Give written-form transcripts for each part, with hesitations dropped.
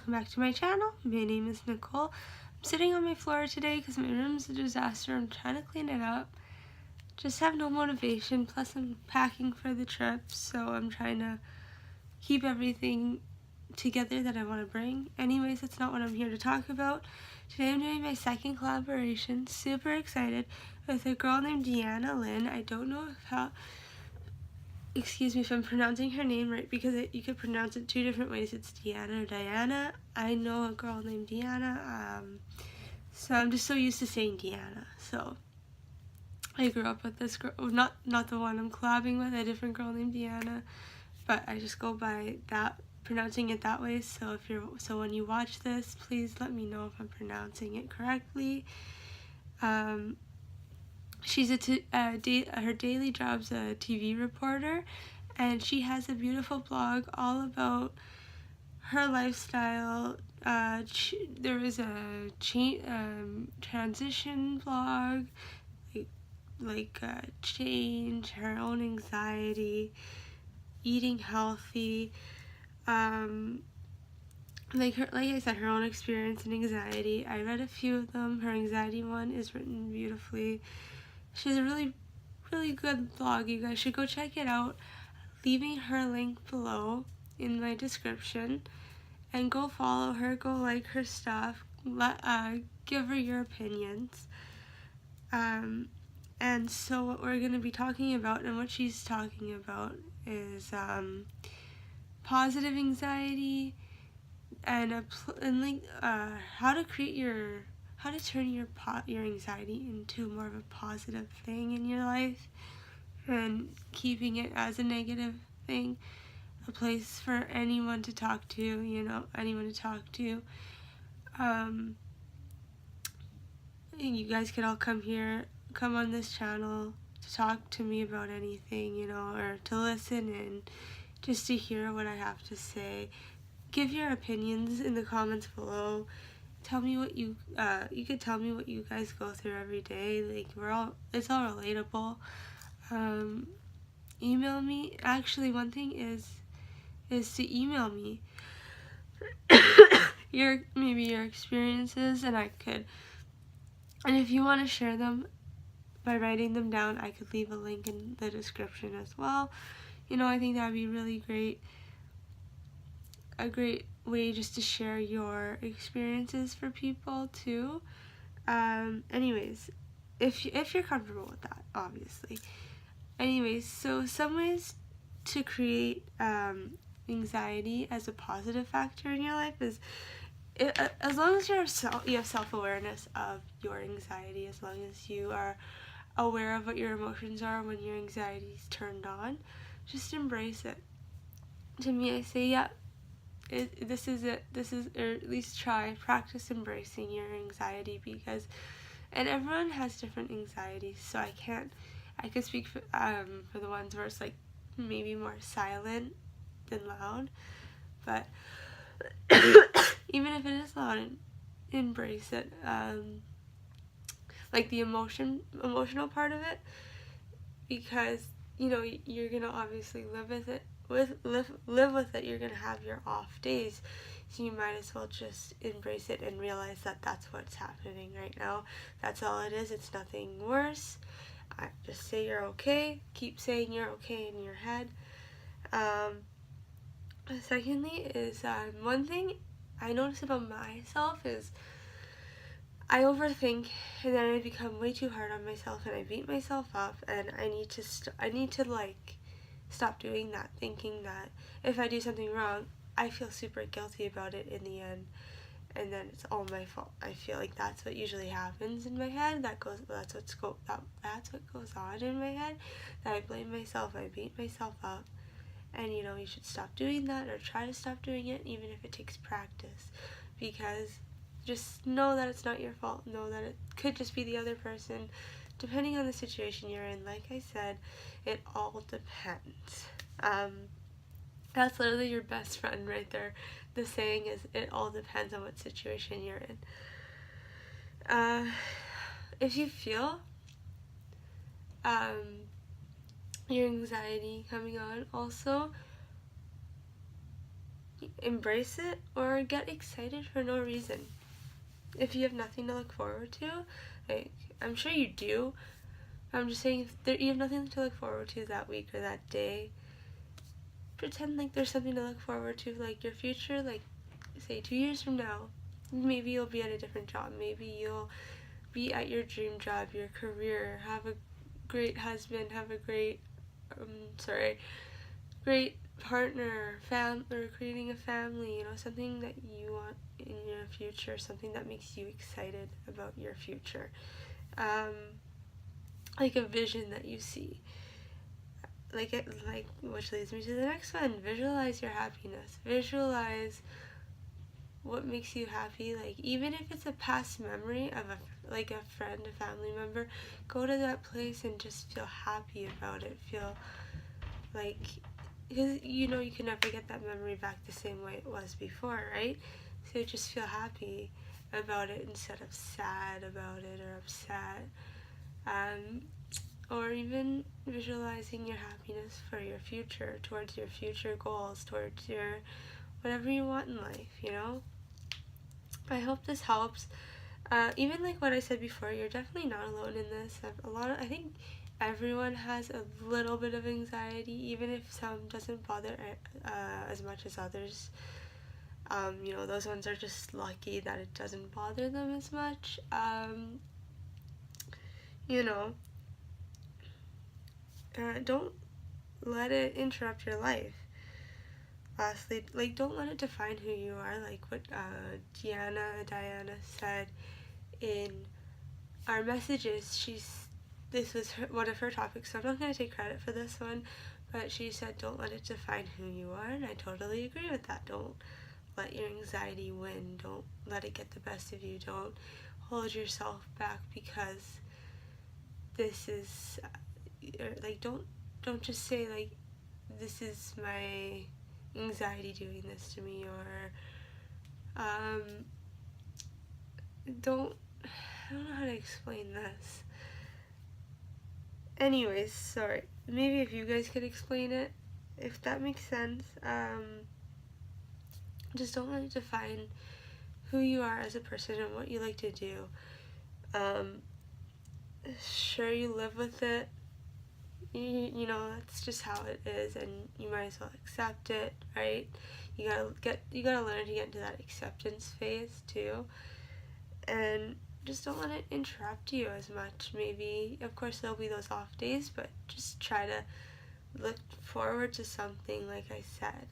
welcome back to my channel. My name is Nicole. I'm sitting on my floor today because my room's a disaster. I'm trying to clean it up. Just have no motivation, plus I'm packing for the trip, so I'm trying to keep everything together that I want to bring. Anyways, that's not what I'm here to talk about. Today I'm doing my second collaboration, super excited, with a girl named Deanna Lynn. I don't know how... Excuse me if I'm pronouncing her name right, because you could pronounce it two different ways. It's Deanna or Diana. I know a girl named Deanna, so I'm just so used to saying Deanna. So I grew up with this girl, not the one I'm collabing with, a different girl named Deanna, but I just go by that, pronouncing it that way. So when you watch this, please let me know if I'm pronouncing it correctly. She's her daily job's a TV reporter, and she has a beautiful blog all about her lifestyle. There was a transition blog, change, her own anxiety, eating healthy, like I said, her own experience and anxiety. I read a few of them. Her anxiety one is written beautifully. She has a really good blog. You guys should go check it out. Leaving her link below in my description, and go follow her, go like her stuff, give her your opinions. And so what we're going to be talking about, and what she's talking about, is positive anxiety, and how to turn your anxiety into more of a positive thing in your life, and keeping it as a negative thing, a place for anyone to talk to, anyone to talk to. You guys could all come on this channel to talk to me about anything, or to listen and just to hear what I have to say. Give your opinions in the comments below. Tell me what you could tell me what you guys go through every day. It's all relatable. Email me. Actually, one thing is to email me maybe your experiences, and if you want to share them by writing them down, I could leave a link in the description as well. I think that would be really great. A great way just to share your experiences for people too. Anyways, if you're comfortable with that, obviously. Anyways, so some ways to create anxiety as a positive factor in your life is, as long as you have self-awareness of your anxiety, as long as you are aware of what your emotions are when your anxiety is turned on, just embrace it. To me, I say, yeah, this is it. Or at least practice embracing your anxiety, and everyone has different anxieties, so I could speak for the ones where it's maybe more silent than loud, but even if it is loud, embrace it. The emotional part of it, because you're gonna obviously live with it. You're gonna have your off days, so you might as well just embrace it and realize that that's what's happening right now. That's all it is. It's nothing worse. Just say you're okay. Keep saying you're okay in your head. Secondly is, one thing I notice about myself is I overthink, and then I become way too hard on myself, and I beat myself up, and I need to stop doing that, thinking that if I do something wrong, I feel super guilty about it in the end, and then it's all my fault. I feel like that's what usually happens in my head. That's what goes on in my head. That I blame myself, I beat myself up, and you should stop doing that, or try to stop doing it, even if it takes practice, because just know that it's not your fault. Know that it could just be the other person, depending on the situation you're in. Like I said, it all depends. That's literally your best friend right there. The saying is, it all depends on what situation you're in. If you feel your anxiety coming on, also, embrace it or get excited for no reason. If you have nothing to look forward to, like, I'm sure you do. I'm just saying, if you have nothing to look forward to that week or that day, pretend like there's something to look forward to, like your future, like say 2 years from now. Maybe you'll be at a different job. Maybe you'll be at your dream job, your career, have a great husband, have a great, great partner, or creating a family, something that you want in your future, something that makes you excited about your future. Like a vision that you see. Which leads me to the next one. Visualize your happiness. Visualize what makes you happy. Like, even if it's a past memory of a friend, a family member, go to that place and just feel happy about it. Feel like, because you can never get that memory back the same way it was before, right? So just feel happy about it instead of sad about it or upset. Or even visualizing your happiness for your future, towards your future goals, towards your whatever you want in life, I hope this helps. Even like what I said before, you're definitely not alone in this. I think everyone has a little bit of anxiety, even if some doesn't bother as much as others. Those ones are just lucky that it doesn't bother them as much. Don't let it interrupt your life. Lastly, don't let it define who you are, like what Diana said in our messages. This was one of her topics, so I'm not going to take credit for this one, but she said don't let it define who you are, and I totally agree with that. Don't let your anxiety win. Don't let it get the best of you. Don't hold yourself back because this is don't just say this is my anxiety doing this to me, or I don't know how to explain this. Anyways, sorry. Maybe if you guys could explain it, if that makes sense. Just don't let it define who you are as a person and what you like to do. Sure, you live with it. That's just how it is, and you might as well accept it, right? You gotta learn to get into that acceptance phase too, and just don't let it interrupt you as much. Maybe, of course, there'll be those off days, but just try to look forward to something, like I said.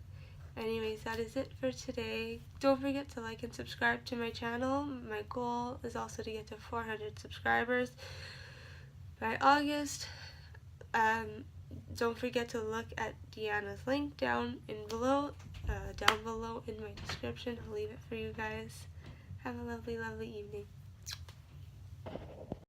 Anyways, that is it for today. Don't forget to like and subscribe to my channel. My goal is also to get to 400 subscribers by August. Don't forget to look at Deanna's link down below in my description. I'll leave it for you guys. Have a lovely, lovely evening.